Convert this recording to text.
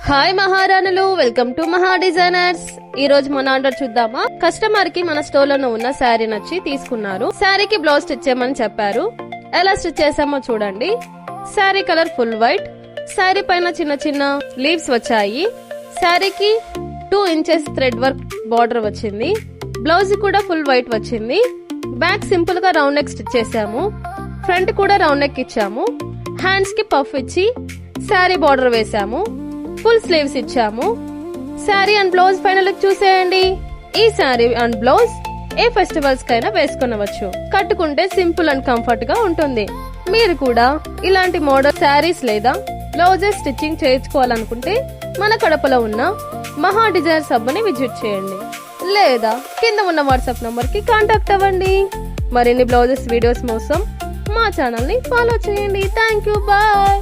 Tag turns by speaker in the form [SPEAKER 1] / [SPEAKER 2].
[SPEAKER 1] Hi మహారాణులు, welcome to మహా designers. ఈ రోజు మన ఆర్డర్ చూద్దామా. కస్టమర్ కి మన స్టోర్ లో ఉన్న శారీ నచ్చి తీసుకున్నారు. శారీకి బ్లౌజ్ స్టిచ్ చేయమని చెప్పారు. ఎలా స్టిచ్ చేసామో చూడండి. Sari colour full white. Sari పైన చిన్న చిన్న లీవ్స్ వచ్చాయి. శారీకి 2 ఇంచెస్ థ్రెడ్ వర్క్ బార్డర్ వచ్చింది. బ్లౌజ్ కూడా ఫుల్ వైట్ వచ్చింది. బ్యాక్ సింపుల్ గా రౌండ్ నెక్ స్టిచ్ చేసాము. ఫ్రంట్ కూడా రౌండ్ నెక్ ఇచ్చాము. హ్యాండ్స్ కి పఫ్ ఇచ్చి శారీ బార్డర్ వేసాము. ఫుల్ స్లీవ్స్ ఇచ్చాము. శారీ అండ్ బ్లౌజ్ ఫైనల్ చూసేయండి. ఈ sari and blouse A festivals కైనా వేసుకొనవచ్చు. కట్టుకుంటే సింపుల్ అండ్ కంఫర్ట్ గా ఉంటుంది. మీరు కూడా ఇలాంటి మోడల్ శారీస్ లేదా బ్లౌజెస్ స్టిచ్చింగ్ చేయించుకోవాలనుకుంటే మన కడపలో ఉన్న మహా డిజైనర్ సబ్ని విజిట్ చేయండి, లేదా కింద ఉన్న వాట్సాప్ నంబర్ కి కాంటాక్ట్ అవ్వండి. మరిన్ని బ్లౌజెస్ వీడియోస్ కోసం మా ఛానల్ ని ఫాలో చేయండి. Thank you, bye.